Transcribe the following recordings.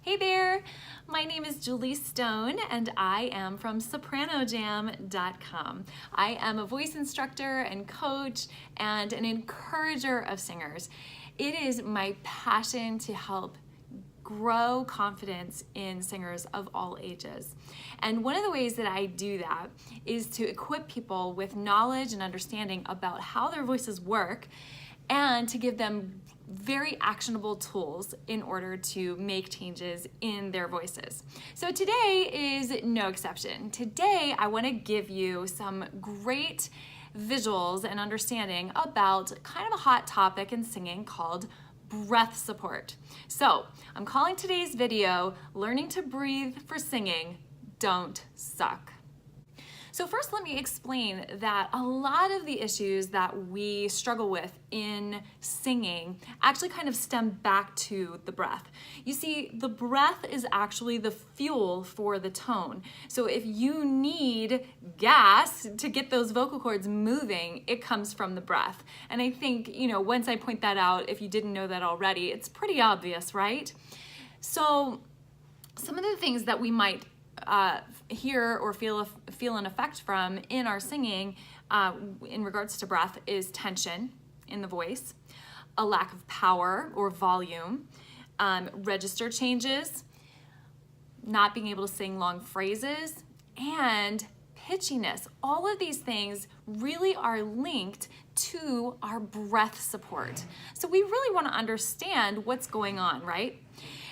Hey there, my name is Julie Stone and I am from SopranoJam.com. I am a voice instructor and coach and an encourager of singers. It is my passion to help grow confidence in singers of all ages. And one of the ways that I do that is to equip people with knowledge and understanding about how their voices work and to give them very actionable tools in order to make changes in their voices. So today is no exception. Today I want to give you some great visuals and understanding about kind of a hot topic in singing called breath support. So I'm calling today's video, Learning to Breathe for Singing Don't Suck. So first, let me explain that a lot of the issues that we struggle with in singing actually kind of stem back to the breath. You see, the breath is actually the fuel for the tone. So if you need gas to get those vocal cords moving, it comes from the breath. And I think, once I point that out, if you didn't know that already, it's pretty obvious, right? So some of the things that we might hear or feel an effect from in our singing in regards to breath is tension in the voice, a lack of power or volume, register changes, not being able to sing long phrases, and pitchiness. All of these things really are linked to our breath support. So we really want to understand what's going on, right?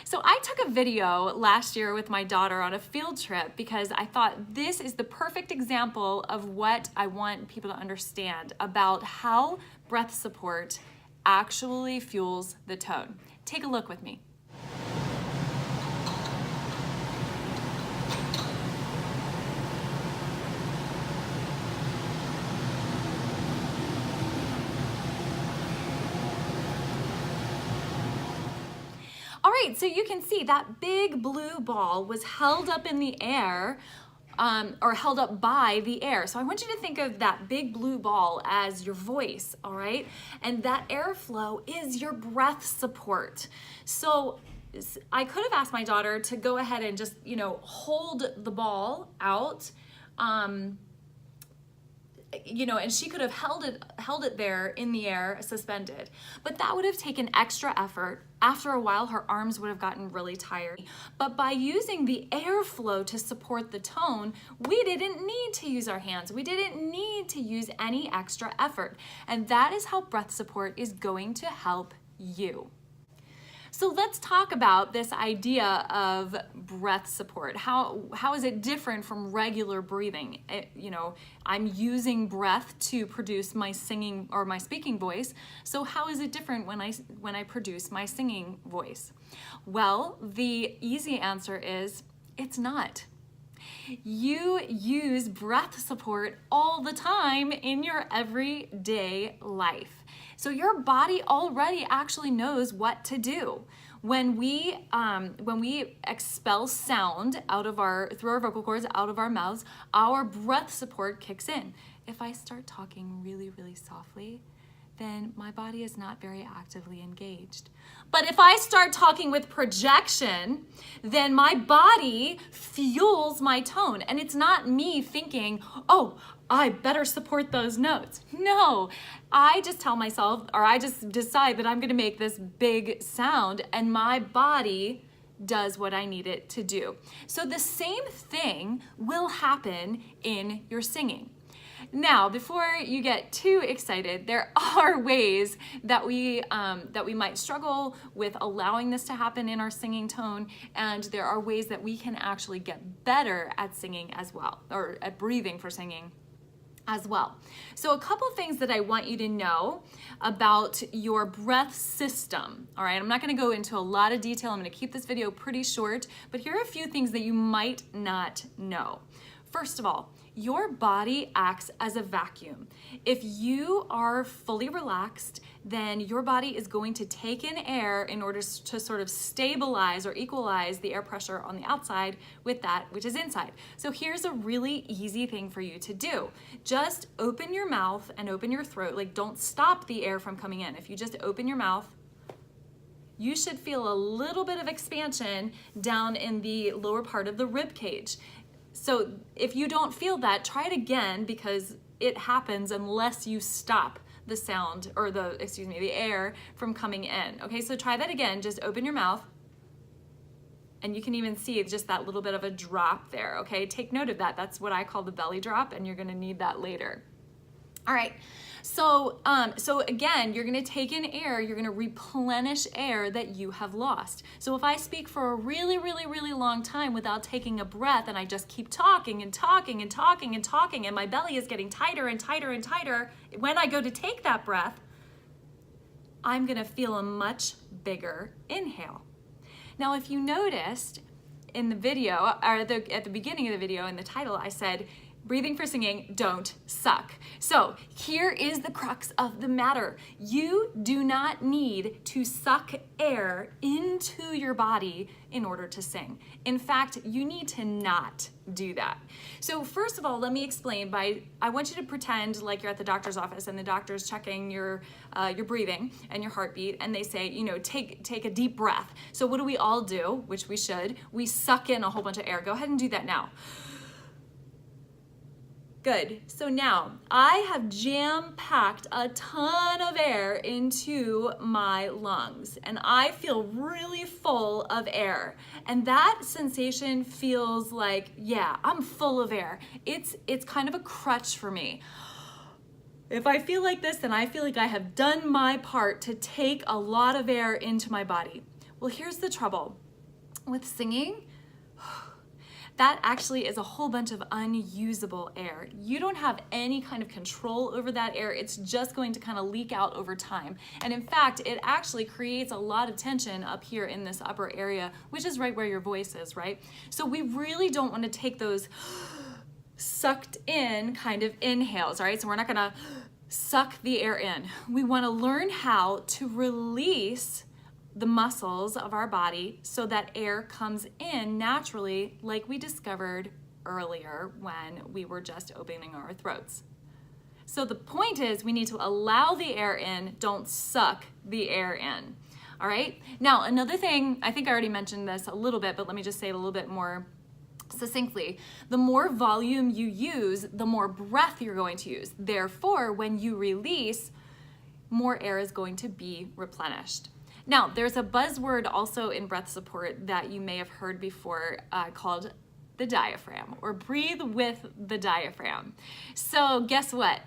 So I took a video last year with my daughter on a field trip because I thought this is the perfect example of what I want people to understand about how breath support actually fuels the tone. Take a look with me. All right, so you can see that big blue ball was held up in the air or held up by the air. So I want you to think of that big blue ball as your voice, all right? And that airflow is your breath support. So I could have asked my daughter to go ahead and just, hold the ball out, and she could have held it there in the air, suspended. But that would have taken extra effort. After a while, her arms would have gotten really tired. But by using the airflow to support the tone, we didn't need to use our hands. We didn't need to use any extra effort. And that is how breath support is going to help you. So let's talk about this idea of breath support. How is it different from regular breathing? I'm using breath to produce my singing or my speaking voice. So how is it different when I produce my singing voice? Well, the easy answer is it's not. You use breath support all the time in your everyday life. So your body already actually knows what to do. When we expel sound through our vocal cords, out of our mouths, our breath support kicks in. If I start talking really, really softly, then my body is not very actively engaged. But if I start talking with projection, then my body fuels my tone. And it's not me thinking, oh, I better support those notes. No, I just tell myself, or I just decide that I'm gonna make this big sound and my body does what I need it to do. So the same thing will happen in your singing. Now, before you get too excited, there are ways that we might struggle with allowing this to happen in our singing tone, and there are ways that we can actually get better at singing as well, or at breathing for singing as well. So a couple things that I want you to know about your breath system. All right, I'm not going to go into a lot of detail. I'm going to keep this video pretty short, but here are a few things that you might not know. First of all, your body acts as a vacuum. If you are fully relaxed, then your body is going to take in air in order to sort of stabilize or equalize the air pressure on the outside with that which is inside. So here's a really easy thing for you to do. Just open your mouth and open your throat. Like, don't stop the air from coming in. If you just open your mouth you should feel a little bit of expansion down in the lower part of the rib cage. So if you don't feel that, try it again, because it happens unless you stop the sound, or the air from coming in. Okay, so try that again. Just open your mouth, and you can even see just that little bit of a drop there. Okay, take note of that. That's what I call the belly drop, and you're gonna need that later. All right, so again, you're gonna take in air, you're gonna replenish air that you have lost. So if I speak for a really, really, really long time without taking a breath, and I just keep talking and talking and talking and talking, and my belly is getting tighter and tighter and tighter, when I go to take that breath, I'm gonna feel a much bigger inhale. Now, if you noticed in the video, or at the beginning of the video in the title, I said, breathing for singing, don't suck. So here is the crux of the matter. You do not need to suck air into your body in order to sing. In fact, you need to not do that. So first of all, let me explain I want you to pretend like you're at the doctor's office and the doctor's checking your breathing and your heartbeat, and they say, take a deep breath. So what do we all do, which we should? We suck in a whole bunch of air. Go ahead and do that now. Good. So now I have jam-packed a ton of air into my lungs, and I feel really full of air. And that sensation feels like, yeah, I'm full of air. It's kind of a crutch for me. If I feel like this, then I feel like I have done my part to take a lot of air into my body. Well, here's the trouble. With singing, that actually is a whole bunch of unusable air. You don't have any kind of control over that air. It's just going to kind of leak out over time. And in fact, it actually creates a lot of tension up here in this upper area, which is right where your voice is, right? So we really don't want to take those sucked in kind of inhales, all right? So we're not gonna suck the air in. We want to learn how to release the muscles of our body so that air comes in naturally, like we discovered earlier when we were just opening our throats. So the point is, we need to allow the air in, don't suck the air in. All right? Now, another thing, I think I already mentioned this a little bit, but let me just say it a little bit more succinctly. The more volume you use, the more breath you're going to use. Therefore, when you release, more air is going to be replenished. Now, there's a buzzword also in breath support that you may have heard before called the diaphragm, or breathe with the diaphragm. So guess what?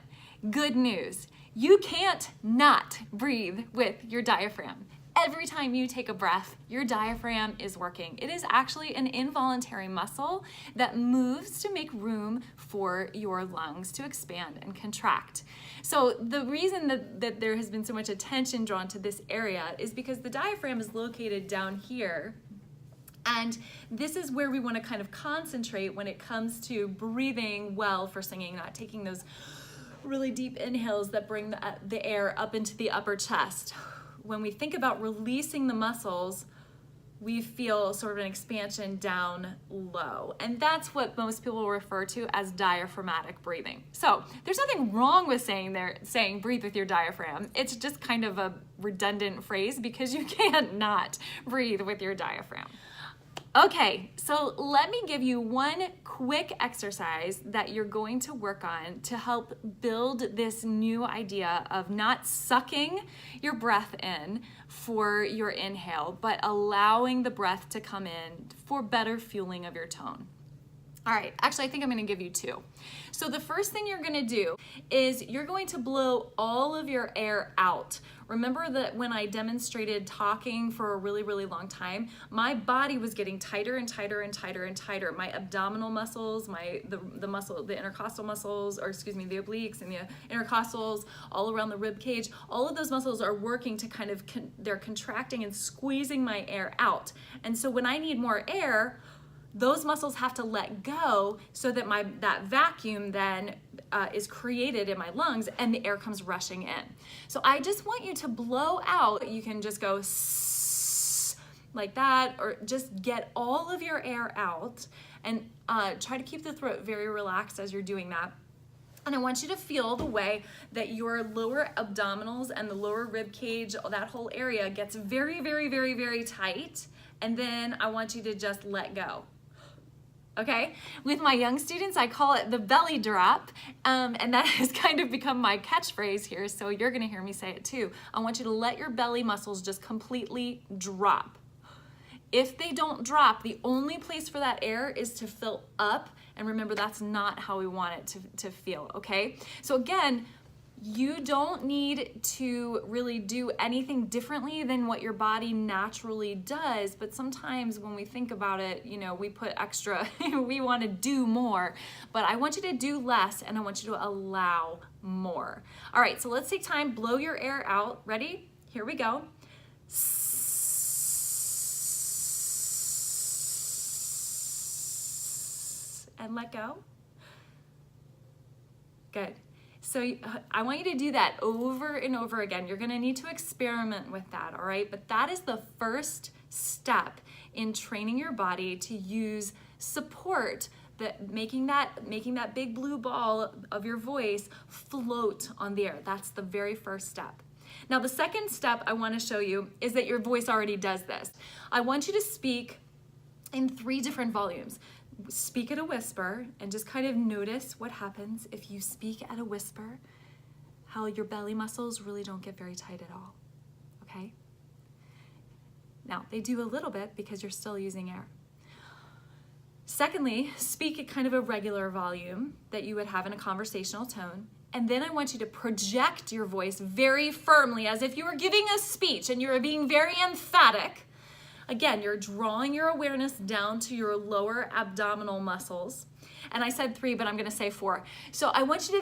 Good news. You can't not breathe with your diaphragm. Every time you take a breath, your diaphragm is working. It is actually an involuntary muscle that moves to make room for your lungs to expand and contract. So the reason that there has been so much attention drawn to this area is because the diaphragm is located down here. And this is where we want to kind of concentrate when it comes to breathing well for singing, not taking those really deep inhales that bring the air up into the upper chest. When we think about releasing the muscles, we feel sort of an expansion down low. And that's what most people refer to as diaphragmatic breathing. So there's nothing wrong with saying breathe with your diaphragm. It's just kind of a redundant phrase because you can't not breathe with your diaphragm. Okay, so let me give you one quick exercise that you're going to work on to help build this new idea of not sucking your breath in for your inhale, but allowing the breath to come in for better fueling of your tone. All right, actually, I think I'm gonna give you two. So the first thing you're gonna do is you're going to blow all of your air out. Remember that when I demonstrated talking for a really, really long time, my body was getting tighter and tighter and tighter and tighter. My abdominal muscles, the intercostal muscles, or excuse me, the obliques and the intercostals, all around the rib cage, all of those muscles are working to kind of, they're contracting and squeezing my air out. And so when I need more air, those muscles have to let go so that that vacuum then is created in my lungs and the air comes rushing in. So I just want you to blow out. You can just go sss, like that, or just get all of your air out and try to keep the throat very relaxed as you're doing that. And I want you to feel the way that your lower abdominals and the lower rib cage, that whole area gets very, very, very, very tight. And then I want you to just let go. Okay? With my young students, I call it the belly drop. And that has kind of become my catchphrase here. So you're going to hear me say it too. I want you to let your belly muscles just completely drop. If they don't drop, the only place for that air is to fill up. And remember, that's not how we want it to feel, okay? So again, you don't need to really do anything differently than what your body naturally does, but sometimes when we think about it, you know, we put extra, we want to do more, but I want you to do less and I want you to allow more. All right, so let's take time, blow your air out. Ready? Here we go. And let go. Good. So I want you to do that over and over again. You're going to need to experiment with that, all right? But that is the first step in training your body to use support, that making that big blue ball of your voice float on the air. That's the very first step. Now, the second step I want to show you is that your voice already does this. I want you to speak in 3 different volumes. Speak at a whisper and just kind of notice what happens if you speak at a whisper, how your belly muscles really don't get very tight at all, okay? Now, they do a little bit because you're still using air. Secondly, speak at kind of a regular volume that you would have in a conversational tone. And then I want you to project your voice very firmly as if you were giving a speech and you were being very emphatic. Again, you're drawing your awareness down to your lower abdominal muscles. And I said 3, but I'm gonna say 4. So I want you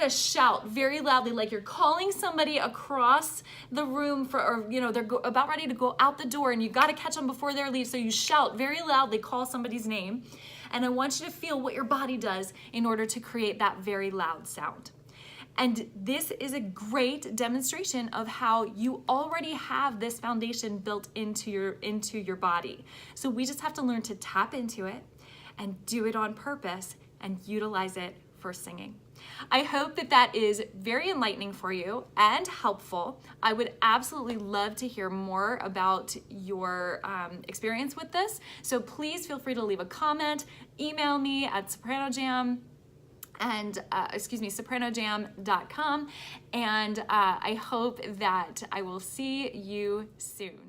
to shout very loudly, like you're calling somebody across the room or they're about ready to go out the door and you gotta catch them before they leave. So you shout very loudly, call somebody's name. And I want you to feel what your body does in order to create that very loud sound. And this is a great demonstration of how you already have this foundation built into your body. So we just have to learn to tap into it and do it on purpose and utilize it for singing. I hope that is very enlightening for you and helpful. I would absolutely love to hear more about your experience with this. So please feel free to leave a comment, email me at SopranoJam and SopranoJam.com, and I hope that I will see you soon.